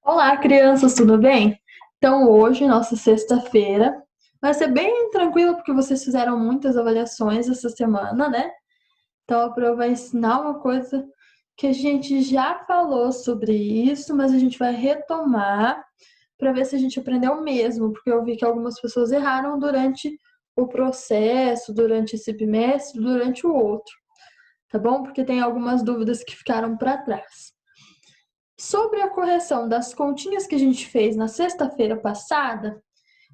Olá, crianças, tudo bem? Então, hoje, nossa sexta-feira, vai ser bem tranquila porque vocês fizeram muitas avaliações essa semana, né? Então, a prova vai ensinar uma coisa que a gente já falou sobre isso, mas a gente vai retomar para ver se a gente aprendeu mesmo, porque eu vi que algumas pessoas erraram durante o processo, durante esse bimestre, durante o outro, tá bom? Porque tem algumas dúvidas que ficaram para trás. Sobre a correção das continhas que a gente fez na sexta-feira passada,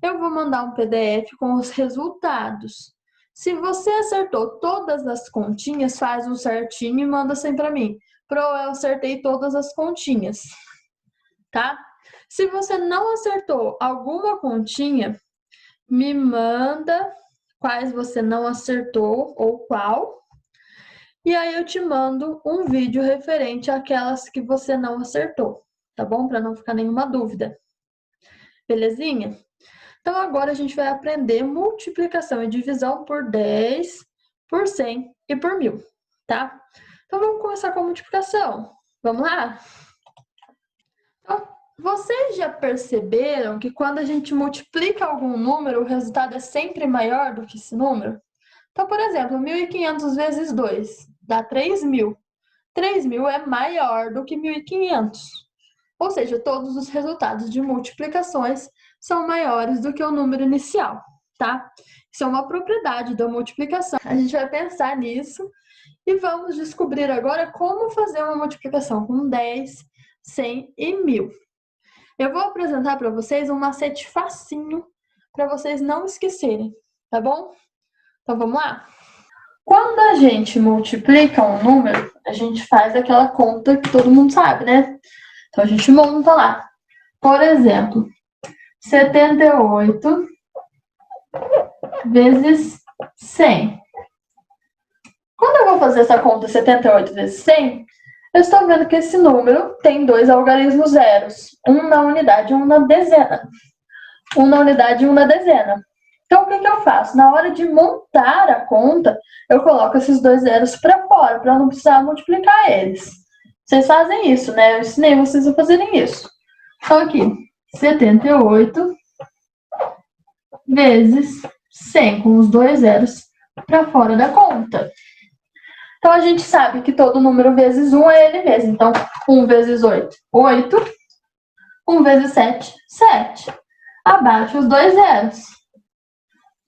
eu vou mandar um PDF com os resultados. Se você acertou todas as continhas, faz um certinho e manda assim para mim. Eu acertei todas as continhas, tá? Se você não acertou alguma continha, me manda quais você não acertou ou qual. E aí eu te mando um vídeo referente àquelas que você não acertou, tá bom? Para não ficar nenhuma dúvida. Belezinha? Então agora a gente vai aprender multiplicação e divisão por 10, por 100 e por 1000, tá? Então vamos começar com a multiplicação. Vamos lá? Então, vocês já perceberam que quando a gente multiplica algum número, o resultado é sempre maior do que esse número? Então, por exemplo, 1.500 vezes 2 dá 3.000. 3.000 é maior do que 1.500. Ou seja, todos os resultados de multiplicações são maiores do que o número inicial, tá? Isso é uma propriedade da multiplicação. A gente vai pensar nisso e vamos descobrir agora como fazer uma multiplicação com 10, 100 e 1000. Eu vou apresentar para vocês um macete facinho para vocês não esquecerem, tá bom? Então vamos lá? Quando a gente multiplica um número, a gente faz aquela conta que todo mundo sabe, né? Então a gente monta lá. Por exemplo, 78 vezes 100. Quando eu vou fazer essa conta 78 vezes 100, eu estou vendo que esse número tem dois algarismos zeros. Um na unidade e um na dezena. Um na unidade e um na dezena. Então, o que eu faço? Na hora de montar a conta, eu coloco esses dois zeros para fora, para eu não precisar multiplicar eles. Vocês fazem isso, né? Eu ensinei vocês a fazerem isso. Então, aqui, 78 vezes 100, com os dois zeros para fora da conta. Então, a gente sabe que todo número vezes 1 é ele mesmo. Então, 1 vezes 8, 8. 1 vezes 7, 7. Abaixo os dois zeros.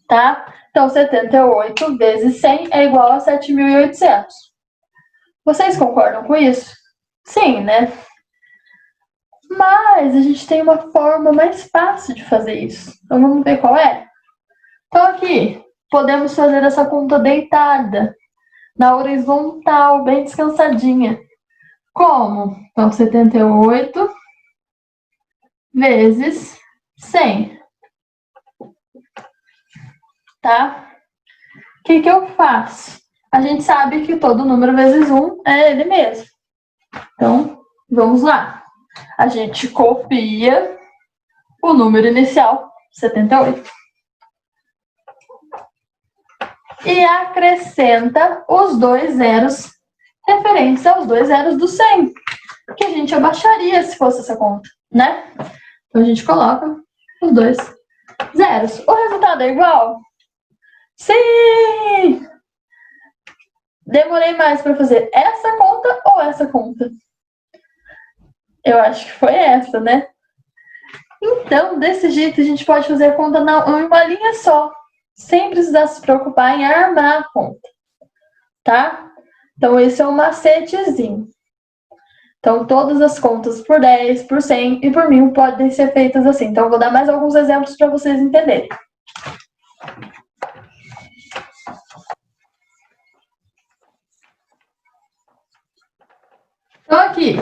Tá? Então, 78 vezes 100 é igual a 7.800. Vocês concordam com isso? Sim, né? Mas a gente tem uma forma mais fácil de fazer isso. Então, vamos ver qual é? Então, aqui, podemos fazer essa conta deitada, na horizontal, bem descansadinha. Como? Então, 78 vezes 100. Tá? O que eu faço? A gente sabe que todo número vezes 1 é ele mesmo. Então, vamos lá. A gente copia o número inicial, 78. E acrescenta os dois zeros referentes aos dois zeros do 100, que a gente abaixaria se fosse essa conta, né? Então, a gente coloca os dois zeros. O resultado é igual? Sim! Demorei mais para fazer essa conta ou essa conta? Eu acho que foi essa, né? Então, desse jeito, a gente pode fazer a conta em uma linha só, sem precisar se preocupar em armar a conta, tá? Então, esse é um macetezinho. Então, todas as contas por 10, por 100 e por 1000 podem ser feitas assim. Então, eu vou dar mais alguns exemplos para vocês entenderem. Então, aqui,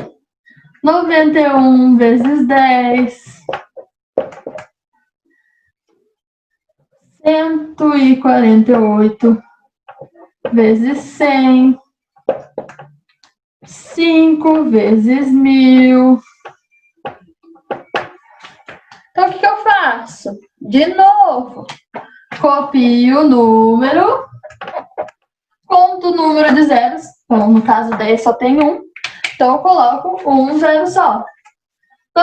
91 vezes 10, 148 vezes 100, 5 vezes 1000. Então, o que eu faço? De novo, copio o número, conto o número de zeros. Então, no caso 10 só tem um. Então, eu coloco um zero só.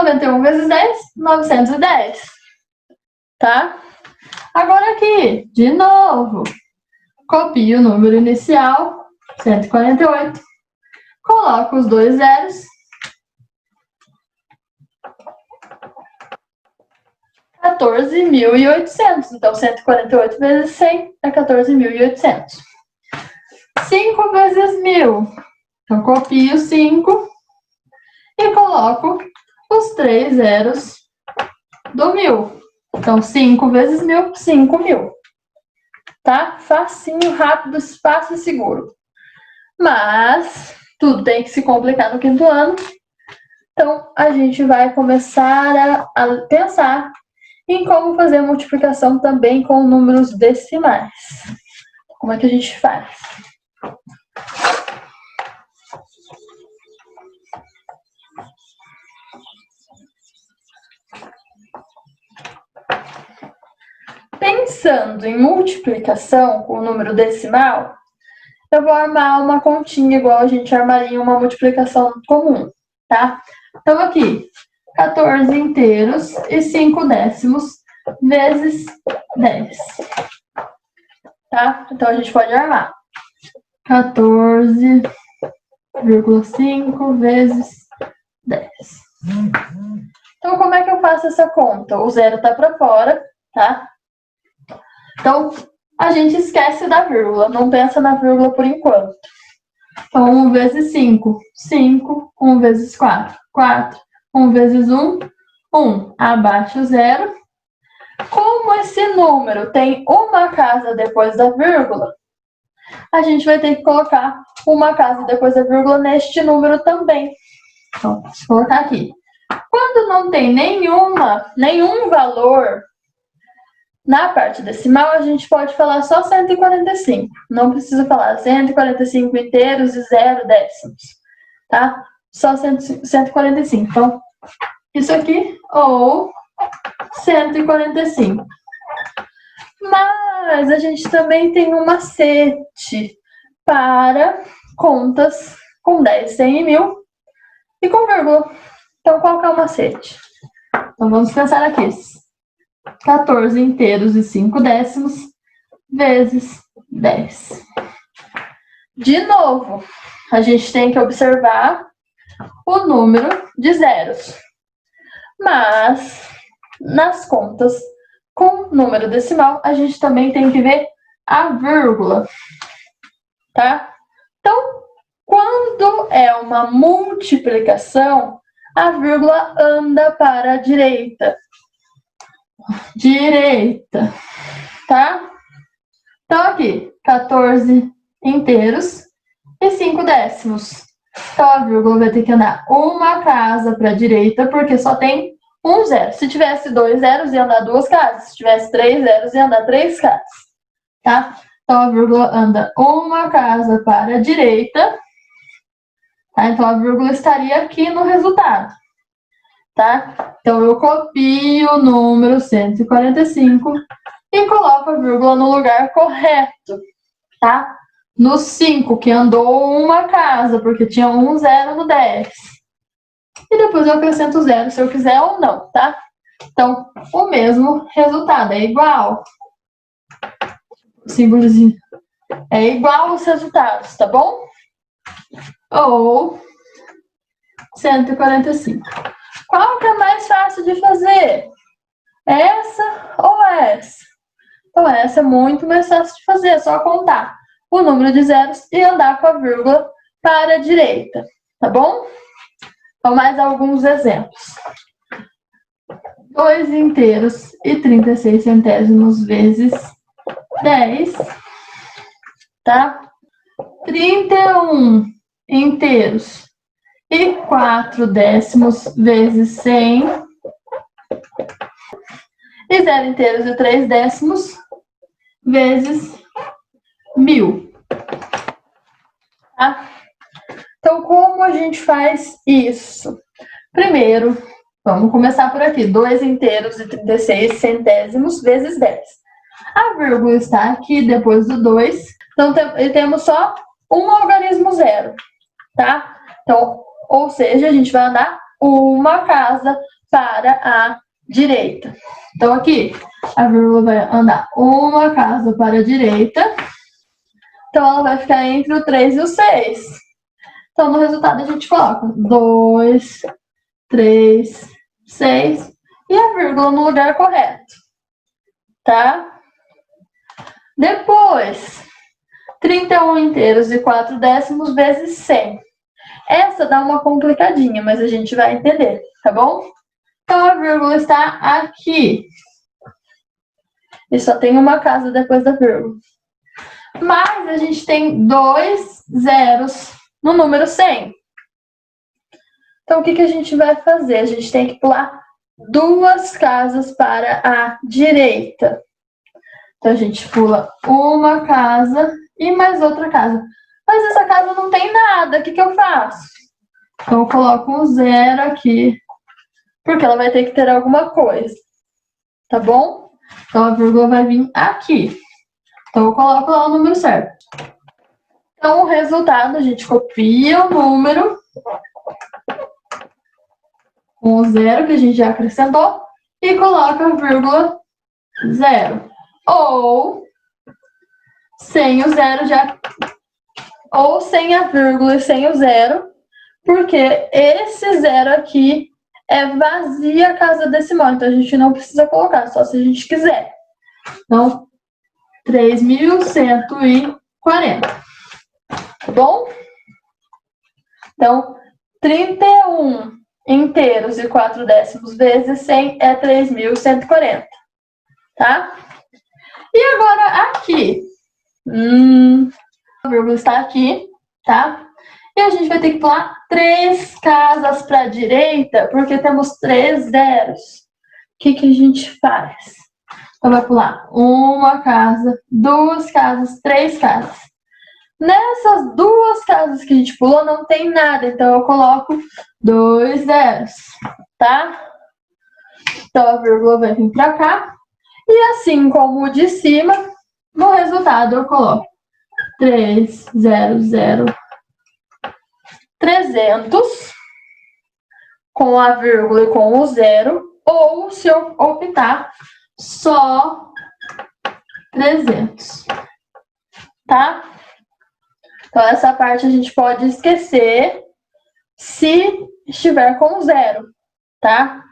91 vezes 10, 910. Tá? Agora aqui, de novo, copio o número inicial, 148, coloco os dois zeros, 14.800. Então, 148 vezes 100 é 14.800. 5 vezes 1.000. Então, copio 5 e coloco os 3 zeros do 1.000. Então, 5 vezes 1.000, 5.000. Tá? Facinho, rápido, fácil e seguro. Mas tudo tem que se complicar no quinto ano. Então, a gente vai começar a pensar em como fazer a multiplicação também com números decimais. Como é que a gente faz? Pensando em multiplicação com o número decimal, eu vou armar uma continha igual a gente armaria uma multiplicação comum, tá? Então, aqui, 14 inteiros e 5 décimos vezes 10. Tá? Então, a gente pode armar 14,5 vezes 10. Então, como é que eu faço essa conta? O zero tá para fora, tá? Então, a gente esquece da vírgula, não pensa na vírgula por enquanto. Então, 1 vezes 5, 5. 1 vezes 4, 4. 1 vezes 1, 1. Abaixo o zero. Como esse número tem uma casa depois da vírgula, a gente vai ter que colocar uma casa depois da vírgula neste número também. Então, vou colocar aqui. Quando não tem nenhum valor na parte decimal, a gente pode falar só 145. Não precisa falar 145 inteiros e 0 décimos, tá? Só 145. Então, isso aqui, ou 145. Mas a gente também tem um macete para contas com 10, 100 e 1.000 e com vírgula. Então, qual que é o macete? Então, vamos pensar aqui. 14 inteiros e 5 décimos vezes 10. De novo, a gente tem que observar o número de zeros. Mas, nas contas com número decimal, a gente também tem que ver a vírgula, tá? Então, quando é uma multiplicação, a vírgula anda para a direita. Tá? Então, aqui, 14 inteiros e 5 décimos. Então, a vírgula vai ter que andar uma casa para a direita, porque só tem um zero. Se tivesse 2 zeros, ia andar 2 casas. Se tivesse 3 zeros, ia andar 3 casas. Tá? Então, a vírgula anda uma casa para a direita. Tá? Então, a vírgula estaria aqui no resultado. Tá? Então, eu copio o número 145 e coloco a vírgula no lugar correto, tá? No 5, que andou uma casa, porque tinha um zero no 10. E depois eu acrescento o zero, se eu quiser ou não, tá? Então, o mesmo resultado, é igual. O símbolozinho é igual os resultados, tá bom? Ou 145. Qual que é mais fácil de fazer? Essa ou essa? Então, essa é muito mais fácil de fazer, é só contar o número de zeros e andar com a vírgula para a direita, tá bom? Então, mais alguns exemplos. 2 inteiros e 36 centésimos vezes 10, tá? 31 inteiros e 4 décimos vezes 100. E 0 inteiros e 3 décimos vezes 1.000. Tá? Então, como a gente faz isso? Primeiro, vamos começar por aqui. 2 inteiros e 36 centésimos vezes 10. A vírgula está aqui depois do 2. Então, temos só um algarismo zero. Tá? Então, ou seja, a gente vai andar uma casa para a direita. Então, aqui, a vírgula vai andar uma casa para a direita. Então, ela vai ficar entre o 3 e o 6. Então, no resultado, a gente coloca 2, 3, 6 e a vírgula no lugar correto. Tá? Depois, 31 inteiros e 4 décimos vezes 100. Essa dá uma complicadinha, mas a gente vai entender, tá bom? Então, a vírgula está aqui. E só tem uma casa depois da vírgula. Mas a gente tem 2 zeros no número 100. Então, o que a gente vai fazer? A gente tem que pular 2 casas para a direita. Então, a gente pula uma casa e mais outra casa. Mas essa casa não tem nada, o que eu faço? Então, eu coloco um 0 aqui, porque ela vai ter que ter alguma coisa, tá bom? Então, a vírgula vai vir aqui. Então, eu coloco lá o número certo. Então, o resultado, a gente copia o número com o 0 que a gente já acrescentou e coloca a vírgula 0. Ou sem o 0 já... Ou sem a vírgula e sem o 0, porque esse 0 aqui é vazia a casa decimal, então a gente não precisa colocar, só se a gente quiser. Então, 3.140, tá bom? Então, 31 inteiros e 4 décimos vezes 100 é 3.140, tá? E agora aqui, a vírgula está aqui, tá? E a gente vai ter que pular 3 casas para a direita, porque temos 3 zeros. O que a gente faz? Então, vai pular uma casa, 2 casas, 3 casas. Nessas 2 casas que a gente pulou, não tem nada, então eu coloco 2 zeros, tá? Então, a vírgula vai vir para cá. E assim como o de cima, no resultado eu coloco 300, 300, com a vírgula e com o 0, ou se eu optar, só 300, tá? Então, essa parte a gente pode esquecer se estiver com 0, tá?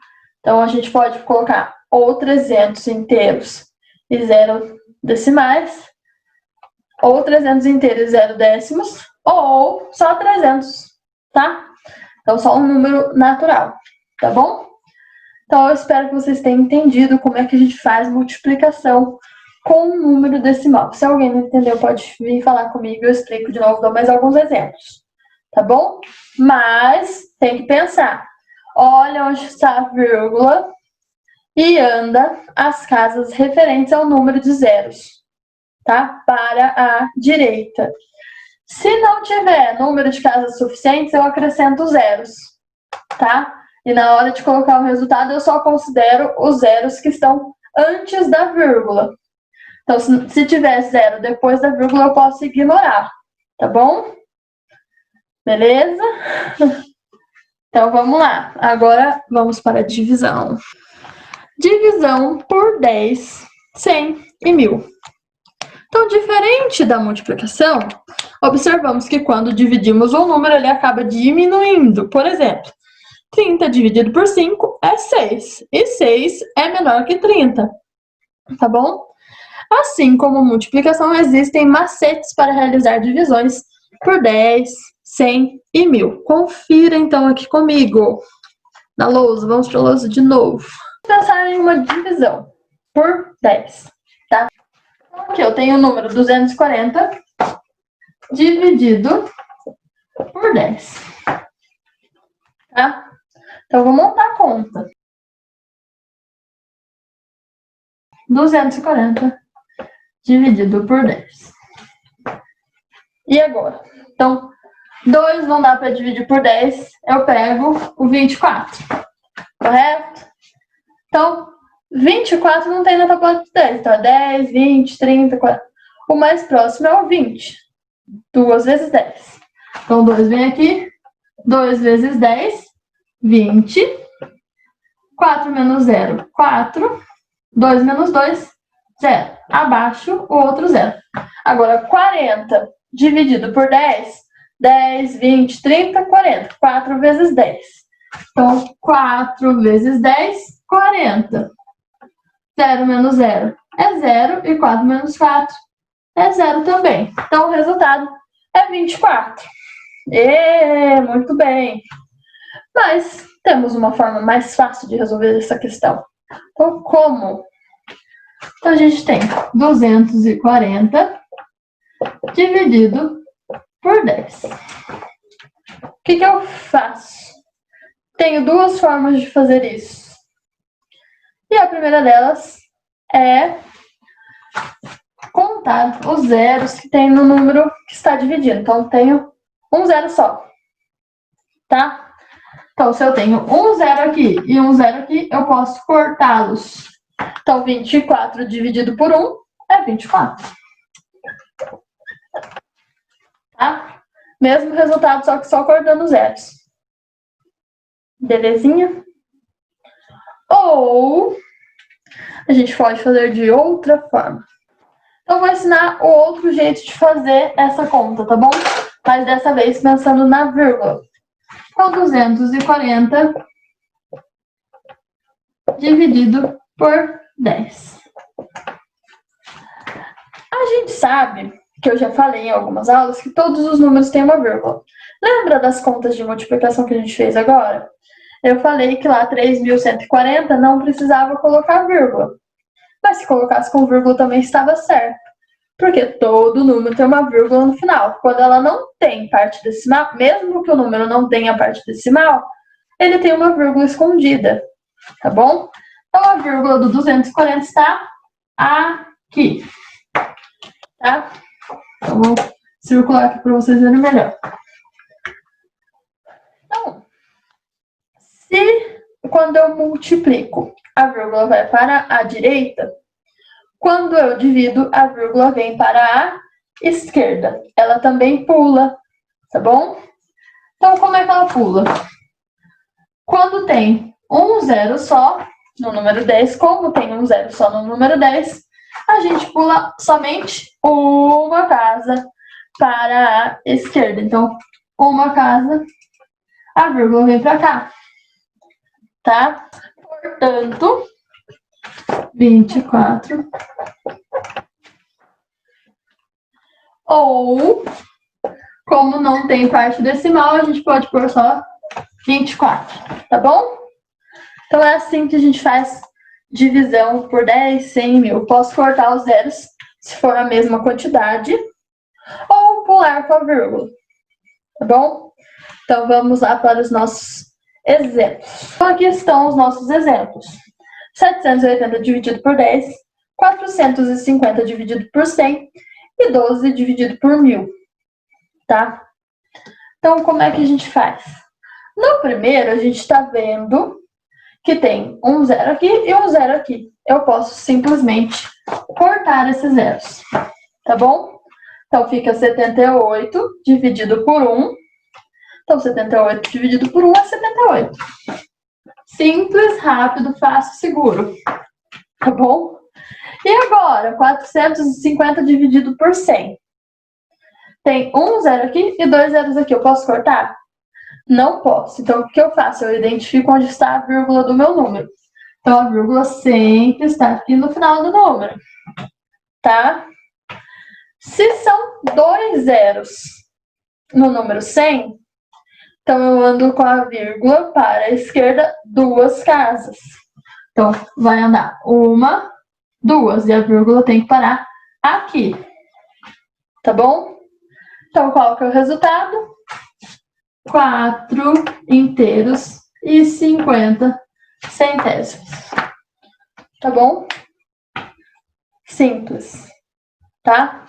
Então, a gente pode colocar ou 300 inteiros e 0 decimais, ou 300 inteiros e 0 décimos, ou só 300, tá? Então, só um número natural, tá bom? Então, eu espero que vocês tenham entendido como é que a gente faz multiplicação com um número decimal. Se alguém não entendeu, pode vir falar comigo, eu explico de novo, dou mais alguns exemplos, tá bom? Mas tem que pensar. Olha onde está a vírgula e anda as casas referentes ao número de zeros, tá? Para a direita. Se não tiver número de casas suficientes, eu acrescento zeros, tá? E na hora de colocar o resultado, eu só considero os zeros que estão antes da vírgula. Então, se tiver 0 depois da vírgula, eu posso ignorar, tá bom? Beleza? Então, vamos lá. Agora, vamos para a divisão. Divisão por 10, 100 e 1000. Então, diferente da multiplicação, observamos que quando dividimos um número, ele acaba diminuindo. Por exemplo, 30 dividido por 5 é 6. E 6 é menor que 30. Tá bom? Assim como multiplicação, existem macetes para realizar divisões por 10, 100 e 1000. Confira então aqui comigo. Na lousa, vamos para a lousa de novo. Vamos pensar em uma divisão por 10, tá? Então, aqui eu tenho o número 240 dividido por 10, tá? Então, eu vou montar a conta. 240 dividido por 10. E agora? Então, 2 não dá para dividir por 10, eu pego o 24, correto? Então, 24 não tem na tabela de 10, então é 10, 20, 30, 40. O mais próximo é o 20, 2 vezes 10. Então, 2 vem aqui, 2 vezes 10, 20. 4 menos 0, 4. 2 menos 2, 0. Abaixo, o outro 0. Agora, 40 dividido por 10, 10, 20, 30, 40. 4 vezes 10. Então, 4 vezes 10, 40. 0 menos 0 é 0 e 4 menos 4 é 0 também. Então, o resultado é 24. Muito bem. Mas temos uma forma mais fácil de resolver essa questão. Então, como? Então, a gente tem 240 dividido por 10. O que eu faço? Tenho duas formas de fazer isso. E a primeira delas é contar os zeros que tem no número que está dividindo. Então, tenho um zero só, tá? Então, se eu tenho um zero aqui e um zero aqui, eu posso cortá-los. Então, 24 dividido por 1 é 24. Tá? Mesmo resultado, só que só cortando zeros. Belezinha? Ou a gente pode fazer de outra forma. Então, eu vou ensinar o outro jeito de fazer essa conta, tá bom? Mas dessa vez pensando na vírgula. Então, 240 dividido por 10. A gente sabe, que eu já falei em algumas aulas, que todos os números têm uma vírgula. Lembra das contas de multiplicação que a gente fez agora? Eu falei que lá 3.140 não precisava colocar vírgula. Mas se colocasse com vírgula também estava certo. Porque todo número tem uma vírgula no final. Quando ela não tem parte decimal, mesmo que o número não tenha parte decimal, ele tem uma vírgula escondida, tá bom? Então, a vírgula do 240 está aqui, tá? Então, vou circular aqui para vocês verem melhor. Então, se quando eu multiplico, a vírgula vai para a direita, quando eu divido, a vírgula vem para a esquerda. Ela também pula, tá bom? Então, como é que ela pula? Quando tem um zero só no número 10, como tem um zero só no número 10, a gente pula somente uma casa para a esquerda. Então, uma casa, a vírgula vem para cá, tá? Portanto, 24. Ou, como não tem parte decimal, a gente pode pôr só 24, tá bom? Então, é assim que a gente faz divisão por 10, 100, 1000. Posso cortar os zeros, se for a mesma quantidade, ou pular com a vírgula, tá bom? Então, vamos lá para os nossos exemplos. Então, aqui estão os nossos exemplos. 780 dividido por 10, 450 dividido por 100 e 12 dividido por 1000, tá? Então, como é que a gente faz? No primeiro, a gente está vendo que tem um zero aqui e um zero aqui. Eu posso simplesmente cortar esses zeros, tá bom? Então, fica 78 dividido por 1. Então, 78 dividido por 1 é 78. Simples, rápido, fácil, seguro. Tá bom? E agora, 450 dividido por 100. Tem um zero aqui e dois zeros aqui. Eu posso cortar? Não posso. Então, o que eu faço? Eu identifico onde está a vírgula do meu número. Então, a vírgula sempre está aqui no final do número. Tá? Se são dois zeros no número 100, então eu ando com a vírgula para a esquerda duas casas. Então, vai andar uma, duas, e a vírgula tem que parar aqui. Tá bom? Então, qual que é o resultado? 4 inteiros e 50 centésimos. Tá bom? Simples. Tá?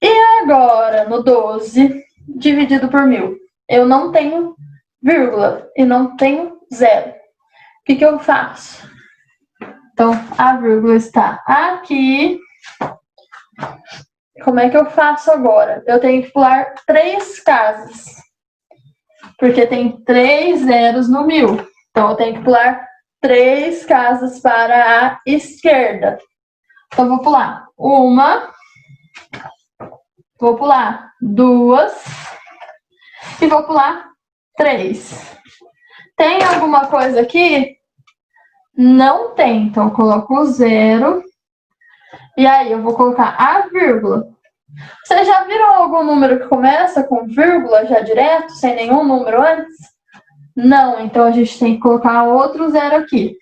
E agora, no 12, dividido por 1000. Eu não tenho vírgula e não tenho zero. O que eu faço? Então, a vírgula está aqui. Como é que eu faço agora? Eu tenho que pular 3 casas. porque tem 3 zeros no 1000. Então, eu tenho que pular 3 casas para a esquerda. Então, vou pular uma, vou pular 2 e vou pular 3. Tem alguma coisa aqui? Não tem, então eu coloco o 0. E aí, eu vou colocar a vírgula. Vocês já viram algum número que começa com vírgula já direto, sem nenhum número antes? Não, então a gente tem que colocar outro 0 aqui,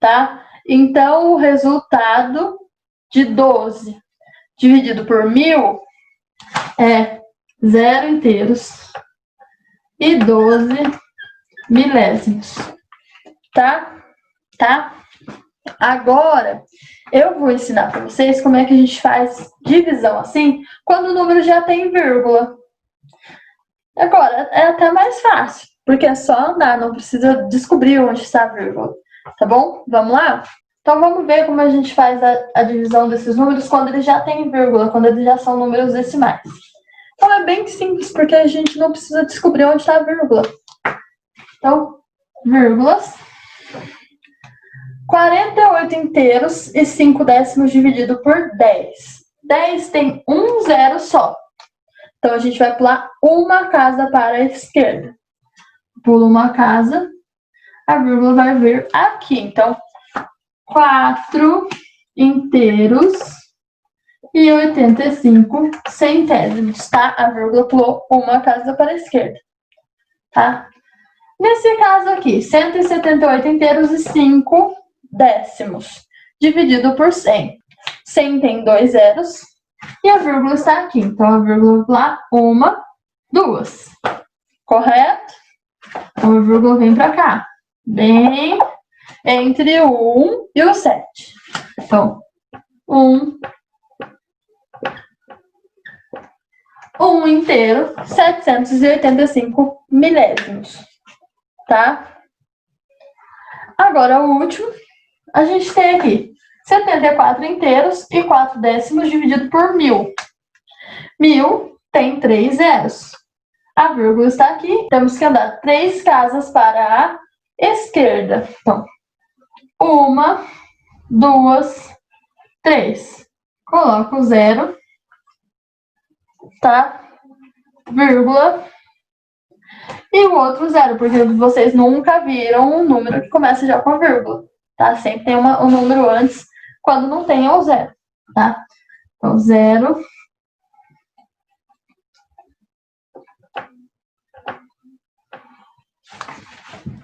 tá? Então, o resultado de 12 dividido por 1000 é 0 inteiros e 12 milésimos, tá? Agora, eu vou ensinar para vocês como é que a gente faz divisão assim, quando o número já tem vírgula. Agora, é até mais fácil, porque é só andar, não precisa descobrir onde está a vírgula, tá bom? Vamos lá? Então, vamos ver como a gente faz a divisão desses números quando eles já têm vírgula, quando eles já são números decimais. Então, é bem simples, porque a gente não precisa descobrir onde está a vírgula. Então, vírgulas. 48 inteiros e 5 décimos dividido por 10. 10 tem um zero só. Então, a gente vai pular uma casa para a esquerda. Pula uma casa, a vírgula vai vir aqui. Então, 4 inteiros e 85 centésimos, tá? A vírgula pulou uma casa para a esquerda, tá? Nesse caso aqui, 178 inteiros e 5 décimos, dividido por 100. 100 tem 2 zeros e a vírgula está aqui. Então, a vírgula lá, uma, 2. Correto? Então, a vírgula vem para cá. Bem entre o 1 e o 7. Então, 1 inteiro, 785 milésimos, tá? Agora, o último, a gente tem aqui 74 inteiros e 4 décimos dividido por 1000. 1000 tem 3 zeros. A vírgula está aqui, temos que andar 3 casas para a esquerda. Então, 1, 2, 3. Coloco o 0, tá? Vírgula. E o outro 0, porque vocês nunca viram um número que começa já com a vírgula, tá? Sempre tem um número antes, quando não tem é o 0, tá? Então, 0.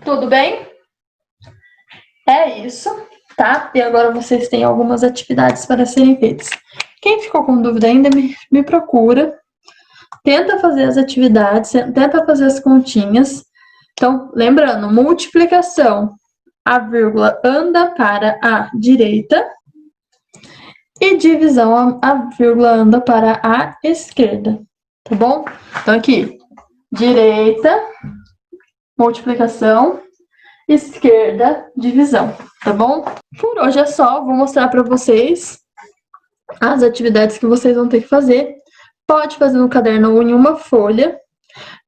Tudo bem? É isso, tá? E agora vocês têm algumas atividades para serem feitas. Quem ficou com dúvida ainda, me procura. Tenta fazer as atividades, tenta fazer as continhas. Então, lembrando, multiplicação, a vírgula anda para a direita. E divisão, a vírgula anda para a esquerda, tá bom? Então, aqui, direita, multiplicação, esquerda, divisão, tá bom? Por hoje é só, vou mostrar para vocês as atividades que vocês vão ter que fazer. Pode fazer no caderno ou em uma folha,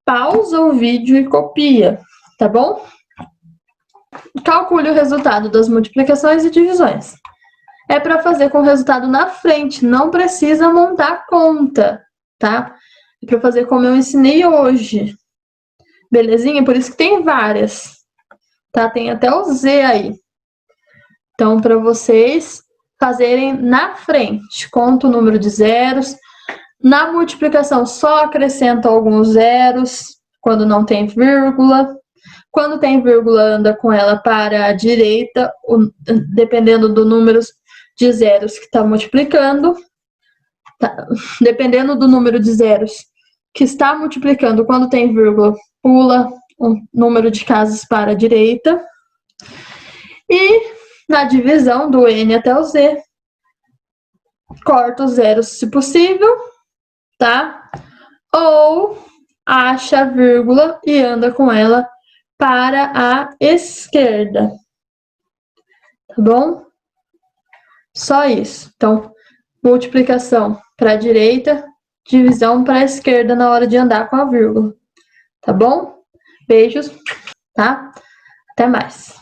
pausa o vídeo e copia, tá bom? Calcule o resultado das multiplicações e divisões. É para fazer com o resultado na frente, não precisa montar conta, tá? É para fazer como eu ensinei hoje. Belezinha? Por isso que tem várias, tá? Tem até o Z aí. Então, para vocês fazerem na frente, conta o número de zeros. Na multiplicação, só acrescenta alguns zeros, quando não tem vírgula. Quando tem vírgula, anda com ela para a direita, dependendo do número de zeros que está multiplicando. Tá? Dependendo do número de zeros que está multiplicando, quando tem vírgula, pula o número de casas para a direita. E na divisão do N até o Z, corta os zeros se possível, tá? Ou acha a vírgula e anda com ela para a esquerda, tá bom? Só isso. Então, multiplicação para a direita, divisão para a esquerda na hora de andar com a vírgula. tá bom? Beijos, tá? Até mais.